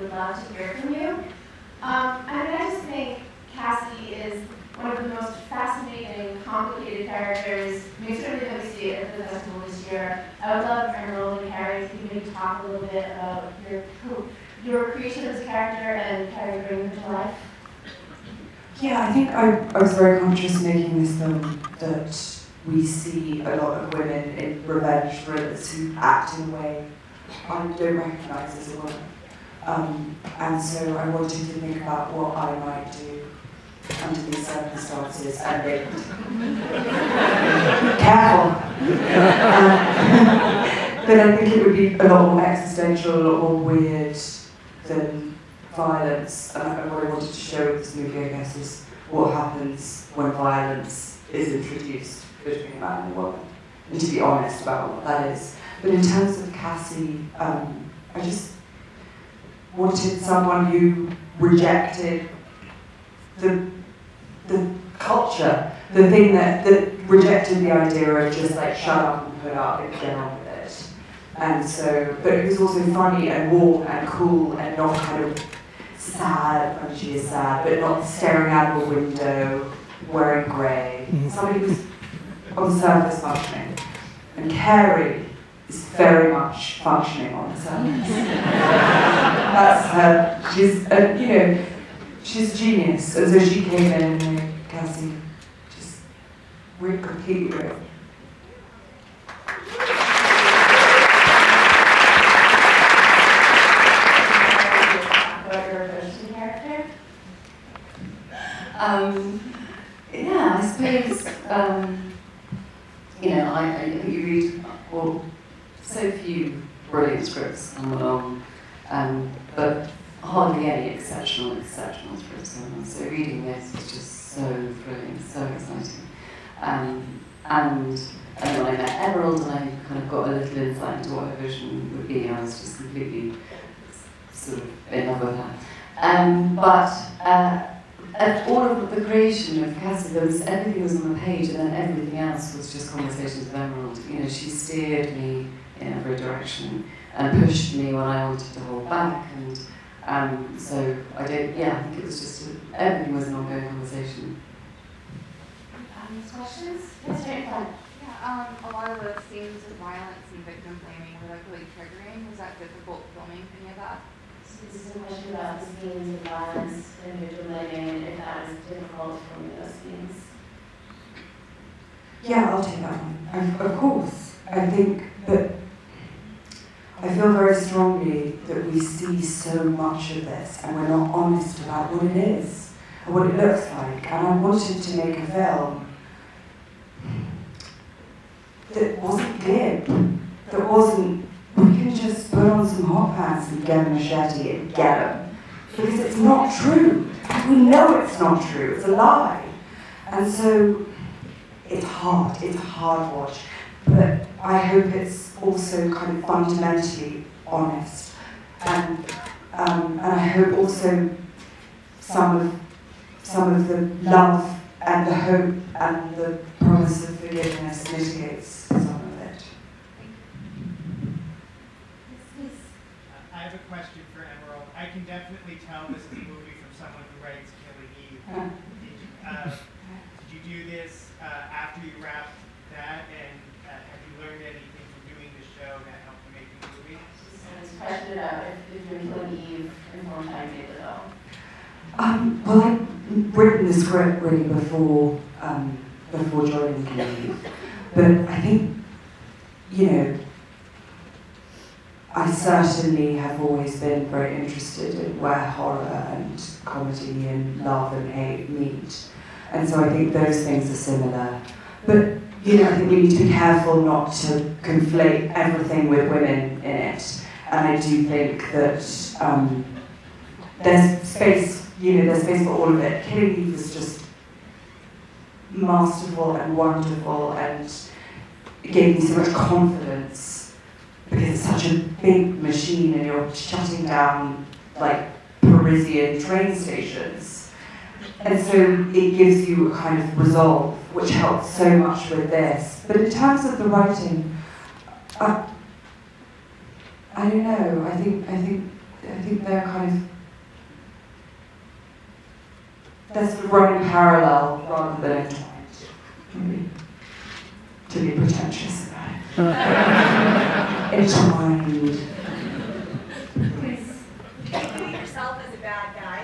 would love to hear from you. I just think Cassie is one of the most fascinating, complicated characters. I mean, certainly that we see it at the festival this year. I would love Emerald and Carey if you could maybe talk a little bit about your creation of this character and Carey bringing her to life. Yeah, I think I was very conscious making this film that we see a lot of women in revenge thrillers who act in a way I don't recognise as a woman. And so I wanted to think about what I might do under these circumstances and it. Careful! But I think it would be a lot more existential, a lot more weird than violence. And what I wanted to show with this movie, I guess, is what happens when violence is introduced between a man and a woman, and to be honest about what that is. But in terms of Cassie, I just wanted someone who rejected the culture, the thing that rejected the idea of just like shut up and put up and get on with it. And so, but it was also funny and warm and cool and not kind of sad, when she is sad, but not staring out of a window, wearing grey. Somebody who's on the surface functioning. And Carey is very much functioning on the surface. That's her. She's a genius. And so she came in and made Cassie just completely real. Yeah, I suppose, I think you read so few brilliant scripts come along, but hardly any exceptional scripts come along. So reading this was just so thrilling, so exciting. And when I met Emerald and I kind of got a little insight into what her vision would be, I was just completely sort of in love with her. At all of the creation of Cassie, everything was on the page, and then everything else was just conversations with Emerald. She steered me in every direction and pushed me when I wanted to hold back. And so I think it was just everything was an ongoing conversation. Any questions? Yes, very fun. Yeah, a lot of the scenes of violence and victim blaming were like really triggering. Was that difficult filming any of that? This is a question about the scenes of violence and victim blaming, and if that was difficult for those scenes. Yeah, I'll take that one. Of course. I think that I feel very strongly that we see so much of this and we're not honest about what it is and what it looks like. And I wanted to make a film that wasn't glib, that wasn't, we can just put on some hot pants and get a machete and get them. Because it's not true. We know it's not true. It's a lie. And so it's a hard watch. But I hope it's also kind of fundamentally honest. And I hope also some of the love and the hope and the promise of forgiveness mitigates some of it. I have a question for Emerald. I can definitely tell this is a movie from someone who writes Killing Eve. Did you do this after you wrapped that, and have you learned anything from doing the show that helped you make the movie? This question about if you're Killing Eve informed how you made the film. Well, I'd written the script really before joining Carey. But I think, I certainly have always been very interested in where horror and comedy and love and hate meet. And so I think those things are similar. But, I think we need to be careful not to conflate everything with women in it. And I do think that there's space for all of it. Killing Eve is just masterful and wonderful and it gave me so much confidence because it's such a big machine and you're shutting down like Parisian train stations. And so it gives you a kind of resolve which helps so much with this. But in terms of the writing, I don't know, I think think they're kind of, they're sort of running parallel rather than entwined, maybe, to be pretentious about it. Entwined. Please. Did you view yourself as a bad guy?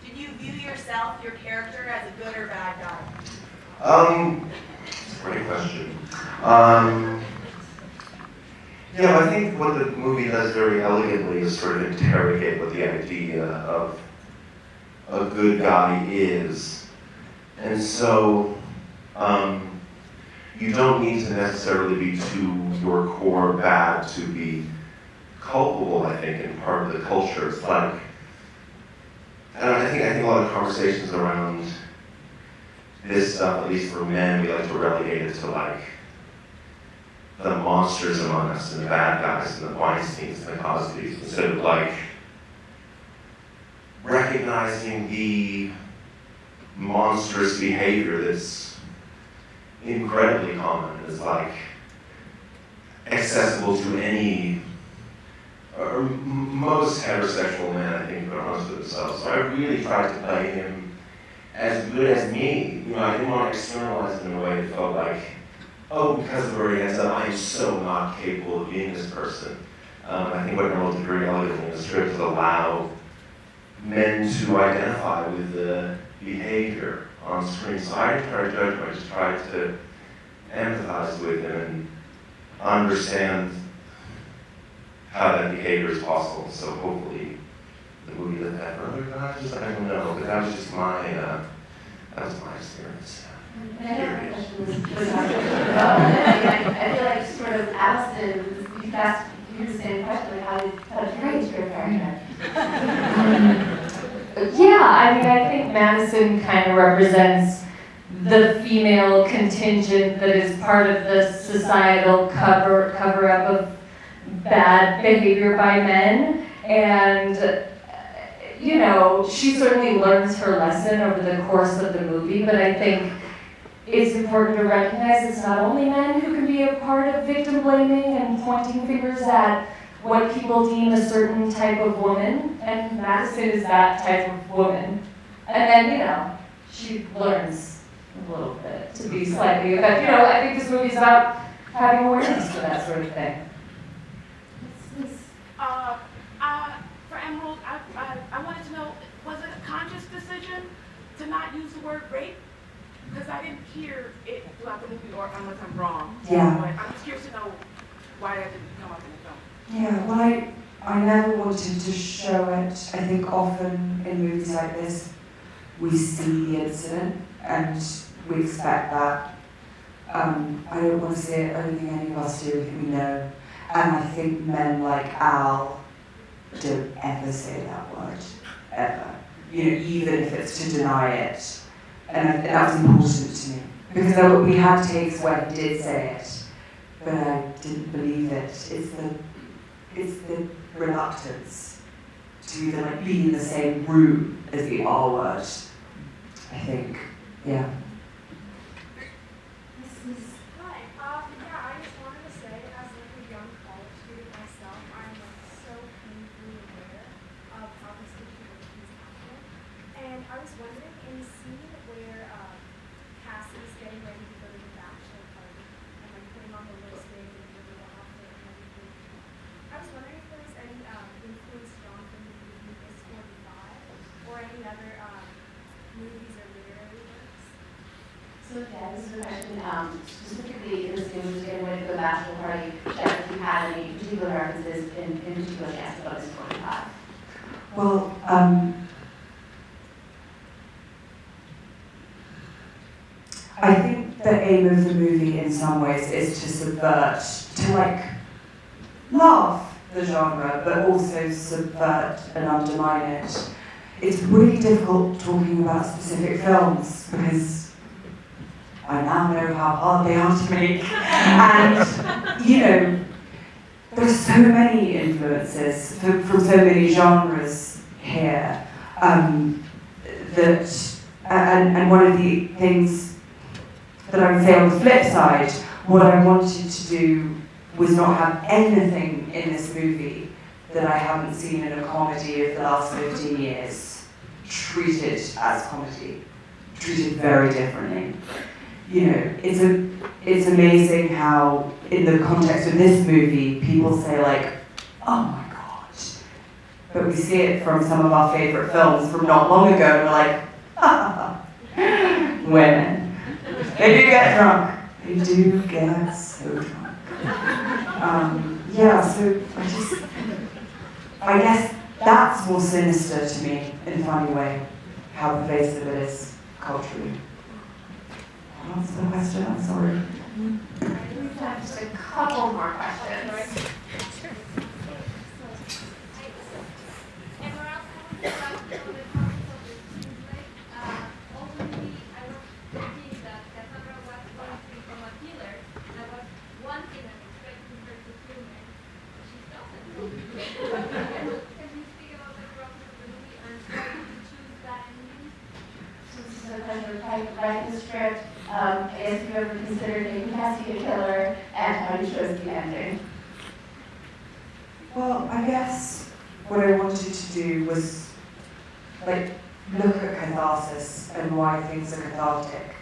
Did you view yourself, your character, as a good or bad guy? Great question. Yeah, I think what the movie does very elegantly is sort of interrogate what the idea of a good guy is. And so, you don't need to necessarily be to your core bad to be culpable, I think, in part of the culture. It's like, I think a lot of conversations around this stuff, at least for men, we like to relegate it to like the monsters among us and the bad guys and the Weinsteins and the Cosbys, instead of like recognizing the monstrous behavior that's incredibly common, is like accessible to any, or most heterosexual men, I think, are honest with themselves. So I really tried to play him as good as me. You know, I didn't want to externalize it in a way that felt like, oh, because of where he ends up, I am so not capable of being this person. I think what Emerald did very elegantly in the script is allow men to identify with the behavior on screen. So I didn't try to judge him, I just tried to empathize with him and understand how that behavior is possible. So hopefully the movie lit that further. I don't know, but that was just my, that was my experience. And I know the question was I feel like sort of Alison, you asked you the same question, like how did you write your character? Yeah, I mean, I think Madison kind of represents the female contingent that is part of the societal cover-up of bad behavior by men. And, you know, she certainly learns her lesson over the course of the movie, but I think it's important to recognize it's not only men who can be a part of victim blaming and pointing fingers at what people deem a certain type of woman, and Madison is that type of woman. And then, you know, she learns a little bit to be slightly, but, you know, I think this movie's about having awareness for that sort of thing. For Emerald, I wanted to know, was it a conscious decision to not use the word rape? Because I didn't hear it throughout the movie, or unless I'm wrong. Yeah. But I'm just curious to know why that didn't come up in the film. Yeah, well, I never wanted to show it. I think often in movies like this, we see the incident and we expect that. I don't want to say it, I don't think any of us do, I think we know. And I think men like Al don't ever say that word, ever. You know, even if it's to deny it. And that was important to me. Because we had takes where he did say it, but I didn't believe it. It's the reluctance to even like be in the same room as the R word, I think. Yeah. Hi. Yeah, I just wanted to say, as like a young college student myself, I'm like so painfully aware of how this situation is happening. And I was wondering, in the scene where Cassie's getting ready to go to the bachelor party and like putting on the lipstick and the outfit and everything, I was wondering if there was any influence drawn from the movie Miss 45 or any other movies or literary works. So yeah, this is a question specifically in the scene which is getting ready for the bachelor party, that if you had any particular references in particular cast about this 45. Well, I think the aim of the movie in some ways is to subvert, to like love the genre, but also subvert and undermine it. It's really difficult talking about specific films because I now know how hard they are to make. And, you know, there's so many influences from so many genres here that, and one of the things that I would say on the flip side, what I wanted to do was not have anything in this movie that I haven't seen in a comedy of the last 15 years treated as comedy, treated very differently. You know, it's amazing how, in the context of this movie, people say like, oh my God. But we see it from some of our favourite films from not long ago, and we're like, ha, women. They do get drunk. They do get so drunk. Yeah, so I guess that's more sinister to me in a funny way, how pervasive it is culturally. Answer the question, I'm sorry. We have just a couple more questions. Writing the script, I guess you ever considered making Cassie a killer, and how you chose the ending? Well, I guess what I wanted to do was like look at catharsis and why things are cathartic.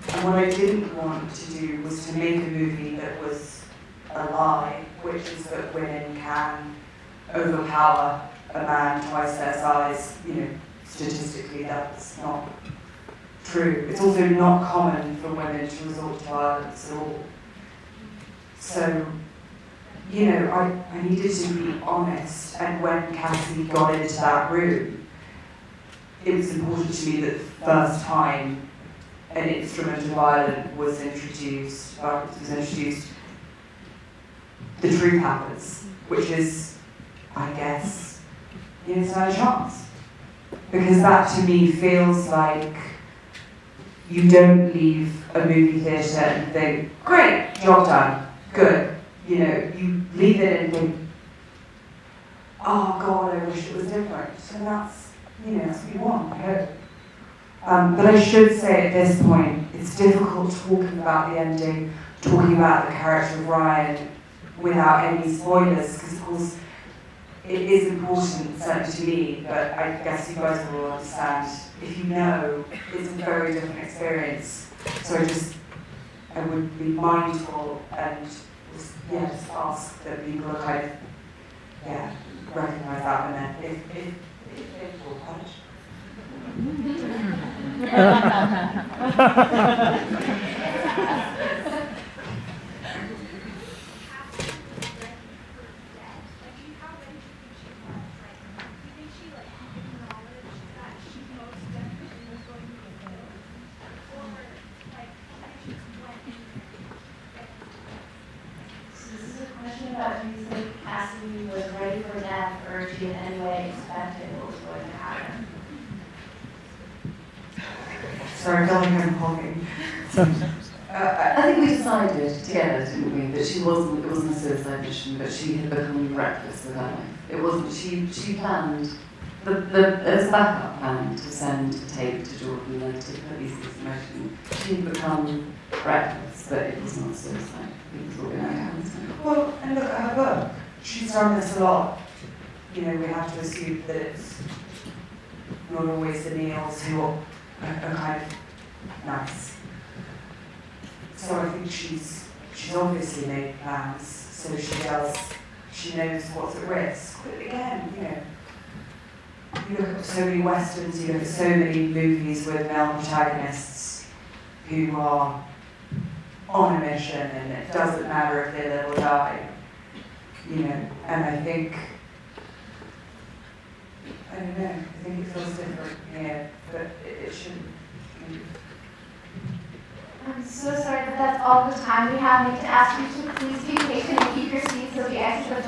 And what I didn't want to do was to make a movie that was a lie, which is that women can overpower a man twice their size. You know, statistically that's not true. It's also not common for women to resort to violence at all. So, you know, I needed to be honest, and when Cassie got into that room, it was important to me that the first time an instrument of violence was introduced, the truth happens, which is, I guess, you know, stand a chance. Because that to me feels like you don't leave a movie theatre and think, great, job done, good. You know, you leave it and think, oh God, I wish it was different. And that's, you know, that's what you want, I hope. But I should say at this point, it's difficult talking about the ending, talking about the character of Ryan without any spoilers, because of course it is important, certainly to me, but I guess you guys will understand. If you know, it's a very different experience. So I would be mindful and just ask that people are kind of, recognise that, and then if they will punish. Do you think Cassie was ready for death, or she in any way expected what was going to happen? Sorry, I feel like I'm hogging. I think we decided together, didn't we, that it wasn't a suicide mission, but she had become reckless with her life. It wasn't, she planned, as a backup plan to send a tape to Jordan and to release this emotion. She had become reckless, but it was not suicide. It was organized. Well, and look at her book. She's done this a lot. You know, we have to assume that it's not always the Neils who are kind of nice. So I think she's obviously made plans, so she knows what's at risk. But again, you know, you look at so many westerns, you look at so many movies with male protagonists who are on a mission, and it doesn't matter if they live or die, you know. And I think, I don't know, I think it feels different here, but it shouldn't. I'm so sorry, but that's all the time we have. I need to ask you to please be patient and keep your seats as we exit the